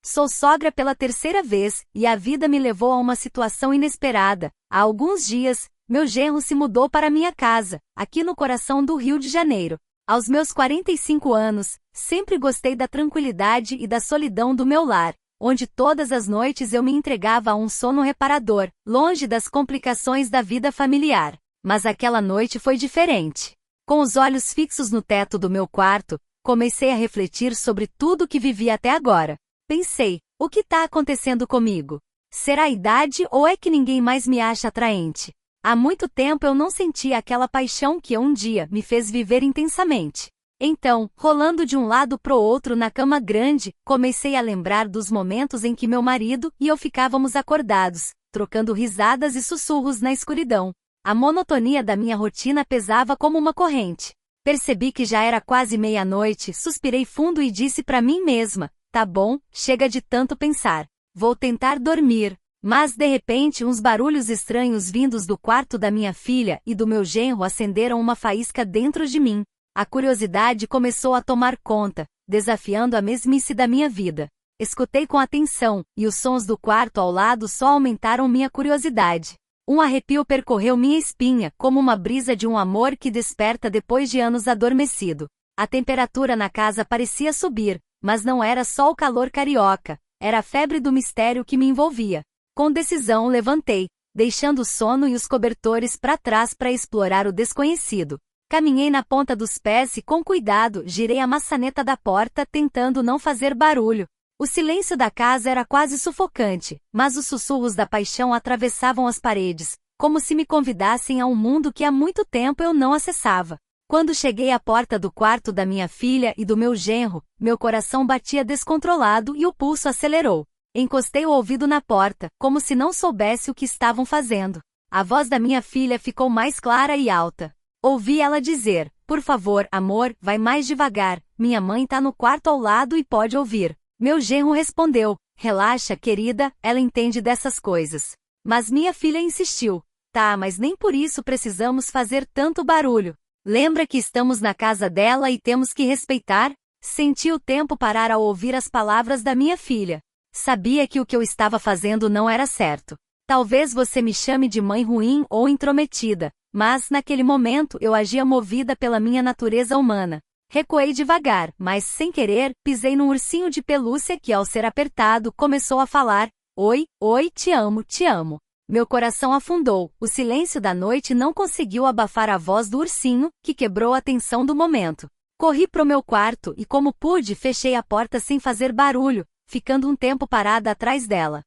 Sou sogra pela terceira vez, e a vida me levou a uma situação inesperada. Há alguns dias, meu genro se mudou para minha casa, aqui no coração do Rio de Janeiro. Aos meus 45 anos, sempre gostei da tranquilidade e da solidão do meu lar, onde todas as noites eu me entregava a um sono reparador, longe das complicações da vida familiar. Mas aquela noite foi diferente. Com os olhos fixos no teto do meu quarto, comecei a refletir sobre tudo que vivi até agora. Pensei, o que está acontecendo comigo? Será a idade ou é que ninguém mais me acha atraente? Há muito tempo eu não sentia aquela paixão que um dia me fez viver intensamente. Então, rolando de um lado pro outro na cama grande, comecei a lembrar dos momentos em que meu marido e eu ficávamos acordados, trocando risadas e sussurros na escuridão. A monotonia da minha rotina pesava como uma corrente. Percebi que já era quase meia-noite, suspirei fundo e disse para mim mesma, tá bom, chega de tanto pensar. Vou tentar dormir. Mas de repente uns barulhos estranhos vindos do quarto da minha filha e do meu genro acenderam uma faísca dentro de mim. A curiosidade começou a tomar conta, desafiando a mesmice da minha vida. Escutei com atenção, e os sons do quarto ao lado só aumentaram minha curiosidade. Um arrepio percorreu minha espinha, como uma brisa de um amor que desperta depois de anos adormecido. A temperatura na casa parecia subir, mas não era só o calor carioca, era a febre do mistério que me envolvia. Com decisão levantei, deixando o sono e os cobertores para trás para explorar o desconhecido. Caminhei na ponta dos pés e com cuidado girei a maçaneta da porta tentando não fazer barulho. O silêncio da casa era quase sufocante, mas os sussurros da paixão atravessavam as paredes, como se me convidassem a um mundo que há muito tempo eu não acessava. Quando cheguei à porta do quarto da minha filha e do meu genro, meu coração batia descontrolado e o pulso acelerou. Encostei o ouvido na porta, como se não soubesse o que estavam fazendo. A voz da minha filha ficou mais clara e alta. Ouvi ela dizer, por favor, amor, vai mais devagar, minha mãe tá no quarto ao lado e pode ouvir. Meu genro respondeu, relaxa, querida, ela entende dessas coisas. Mas minha filha insistiu, tá, mas nem por isso precisamos fazer tanto barulho. Lembra que estamos na casa dela e temos que respeitar? Senti o tempo parar ao ouvir as palavras da minha filha. Sabia que o que eu estava fazendo não era certo. Talvez você me chame de mãe ruim ou intrometida, mas naquele momento eu agia movida pela minha natureza humana. Recuei devagar, mas sem querer, pisei num ursinho de pelúcia que ao ser apertado começou a falar, oi, oi, te amo, te amo. Meu coração afundou, o silêncio da noite não conseguiu abafar a voz do ursinho, que quebrou a tensão do momento. Corri pro meu quarto e como pude fechei a porta sem fazer barulho, ficando um tempo parada atrás dela.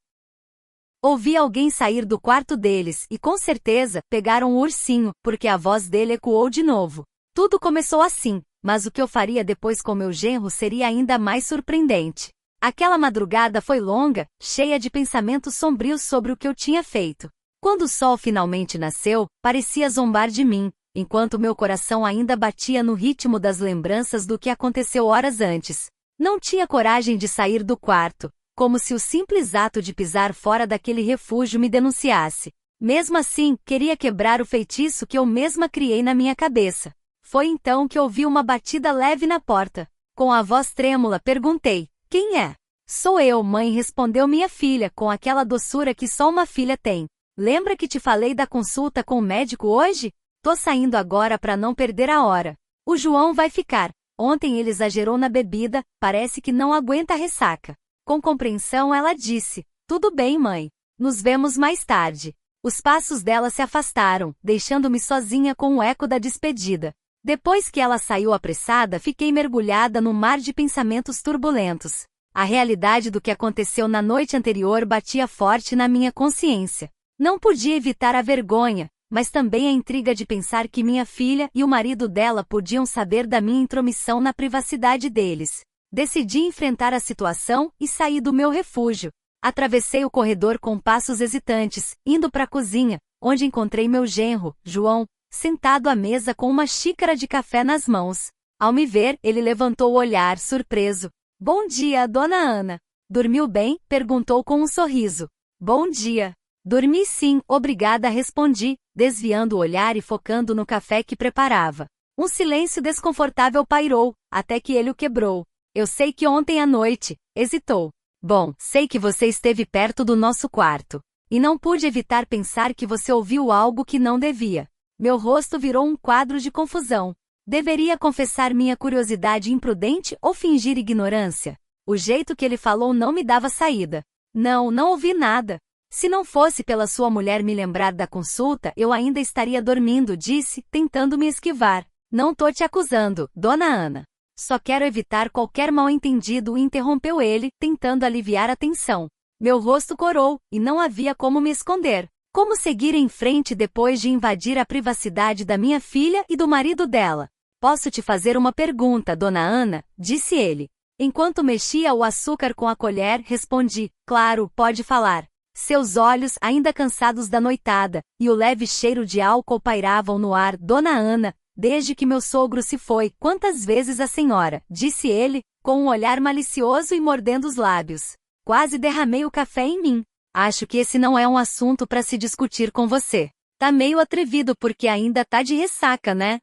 Ouvi alguém sair do quarto deles e com certeza pegaram o ursinho, porque a voz dele ecoou de novo. Tudo começou assim, mas o que eu faria depois com meu genro seria ainda mais surpreendente. Aquela madrugada foi longa, cheia de pensamentos sombrios sobre o que eu tinha feito. Quando o sol finalmente nasceu, parecia zombar de mim, enquanto meu coração ainda batia no ritmo das lembranças do que aconteceu horas antes. Não tinha coragem de sair do quarto, como se o simples ato de pisar fora daquele refúgio me denunciasse. Mesmo assim, queria quebrar o feitiço que eu mesma criei na minha cabeça. Foi então que ouvi uma batida leve na porta. Com a voz trêmula, perguntei, quem é? Sou eu, mãe, respondeu minha filha com aquela doçura que só uma filha tem. Lembra que te falei da consulta com o médico hoje? Tô saindo agora para não perder a hora. O João vai ficar. Ontem ele exagerou na bebida, parece que não aguenta a ressaca. Com compreensão ela disse, tudo bem, mãe. Nos vemos mais tarde. Os passos dela se afastaram, deixando-me sozinha com o eco da despedida. Depois que ela saiu apressada, fiquei mergulhada no mar de pensamentos turbulentos. A realidade do que aconteceu na noite anterior batia forte na minha consciência. Não podia evitar a vergonha, mas também a intriga de pensar que minha filha e o marido dela podiam saber da minha intromissão na privacidade deles. Decidi enfrentar a situação e saí do meu refúgio. Atravessei o corredor com passos hesitantes, indo para a cozinha, onde encontrei meu genro, João, sentado à mesa com uma xícara de café nas mãos. Ao me ver, ele levantou o olhar, surpreso. Bom dia, dona Ana. Dormiu bem? Perguntou com um sorriso. Bom dia. Dormi sim, obrigada, respondi, desviando o olhar e focando no café que preparava. Um silêncio desconfortável pairou, até que ele o quebrou. Eu sei que ontem à noite, hesitou. Bom, sei que você esteve perto do nosso quarto. E não pude evitar pensar que você ouviu algo que não devia. Meu rosto virou um quadro de confusão. Deveria confessar minha curiosidade imprudente ou fingir ignorância? O jeito que ele falou não me dava saída. Não ouvi nada. Se não fosse pela sua mulher me lembrar da consulta, eu ainda estaria dormindo, disse, tentando me esquivar. Não tô te acusando, dona Ana. Só quero evitar qualquer mal-entendido, interrompeu ele, tentando aliviar a tensão. Meu rosto corou, e não havia como me esconder. Como seguir em frente depois de invadir a privacidade da minha filha e do marido dela? Posso te fazer uma pergunta, dona Ana? Disse ele. Enquanto mexia o açúcar com a colher, respondi, claro, pode falar. Seus olhos, ainda cansados da noitada, e o leve cheiro de álcool pairavam no ar. Dona Ana, desde que meu sogro se foi, quantas vezes a senhora? Disse ele, com um olhar malicioso e mordendo os lábios. Quase derramei o café em mim. Acho que esse não é um assunto para se discutir com você. Tá meio atrevido porque ainda tá de ressaca, né?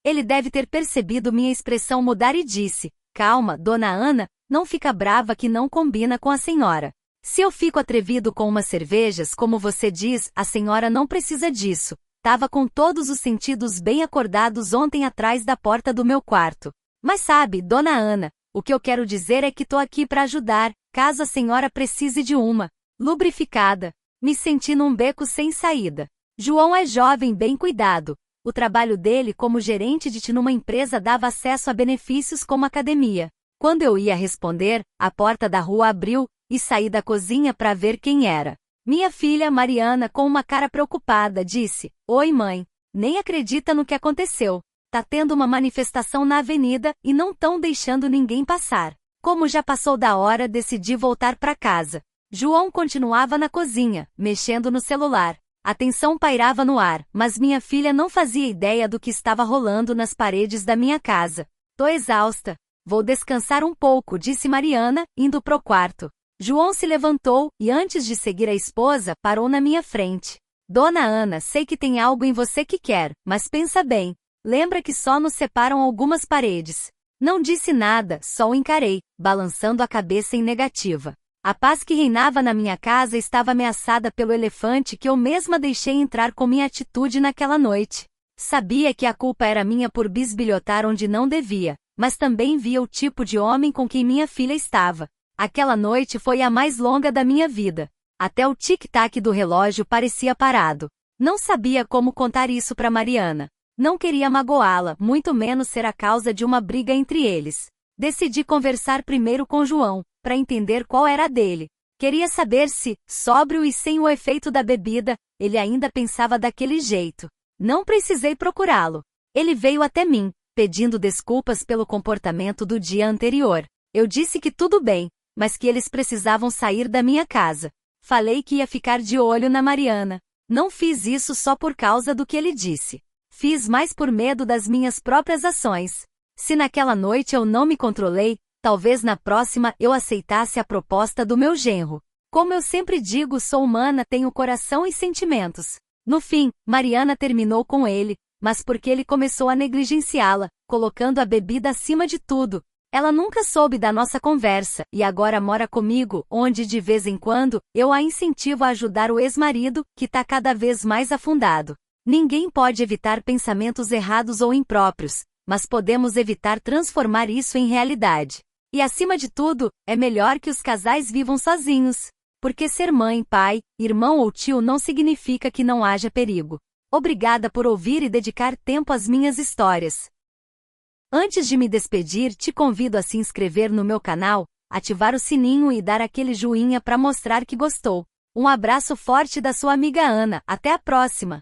Ele deve ter percebido minha expressão mudar e disse, calma, dona Ana, não fica brava que não combina com a senhora. Se eu fico atrevido com umas cervejas, como você diz, a senhora não precisa disso. Tava com todos os sentidos bem acordados ontem atrás da porta do meu quarto. Mas sabe, dona Ana, o que eu quero dizer é que tô aqui para ajudar, caso a senhora precise de uma. Lubrificada. Me senti num beco sem saída. João é jovem, bem cuidado. O trabalho dele como gerente de numa empresa dava acesso a benefícios como academia. Quando eu ia responder, a porta da rua abriu, e saí da cozinha para ver quem era. Minha filha, Mariana, com uma cara preocupada, disse, oi mãe, nem acredita no que aconteceu. Tá tendo uma manifestação na avenida, e não tão deixando ninguém passar. Como já passou da hora, decidi voltar para casa. João continuava na cozinha, mexendo no celular. A tensão pairava no ar, mas minha filha não fazia ideia do que estava rolando nas paredes da minha casa. Tô exausta. Vou descansar um pouco, disse Mariana, indo pro quarto. João se levantou, e antes de seguir a esposa, parou na minha frente. Dona Ana, sei que tem algo em você que quer, mas pensa bem. Lembra que só nos separam algumas paredes. Não disse nada, só o encarei, balançando a cabeça em negativa. A paz que reinava na minha casa estava ameaçada pelo elefante que eu mesma deixei entrar com minha atitude naquela noite. Sabia que a culpa era minha por bisbilhotar onde não devia, mas também via o tipo de homem com quem minha filha estava. Aquela noite foi a mais longa da minha vida. Até o tic-tac do relógio parecia parado. Não sabia como contar isso para Mariana. Não queria magoá-la, muito menos ser a causa de uma briga entre eles. Decidi conversar primeiro com João, para entender qual era a dele. Queria saber se, sóbrio e sem o efeito da bebida, ele ainda pensava daquele jeito. Não precisei procurá-lo. Ele veio até mim, pedindo desculpas pelo comportamento do dia anterior. Eu disse que tudo bem, mas que eles precisavam sair da minha casa. Falei que ia ficar de olho na Mariana. Não fiz isso só por causa do que ele disse. Fiz mais por medo das minhas próprias ações. Se naquela noite eu não me controlei, talvez na próxima eu aceitasse a proposta do meu genro. Como eu sempre digo, sou humana, tenho coração e sentimentos. No fim, Mariana terminou com ele, mas porque ele começou a negligenciá-la, colocando a bebida acima de tudo. Ela nunca soube da nossa conversa, e agora mora comigo, onde de vez em quando, eu a incentivo a ajudar o ex-marido, que tá cada vez mais afundado. Ninguém pode evitar pensamentos errados ou impróprios, mas podemos evitar transformar isso em realidade. E acima de tudo, é melhor que os casais vivam sozinhos. Porque ser mãe, pai, irmão ou tio não significa que não haja perigo. Obrigada por ouvir e dedicar tempo às minhas histórias. Antes de me despedir, te convido a se inscrever no meu canal, ativar o sininho e dar aquele joinha para mostrar que gostou. Um abraço forte da sua amiga Ana. Até a próxima!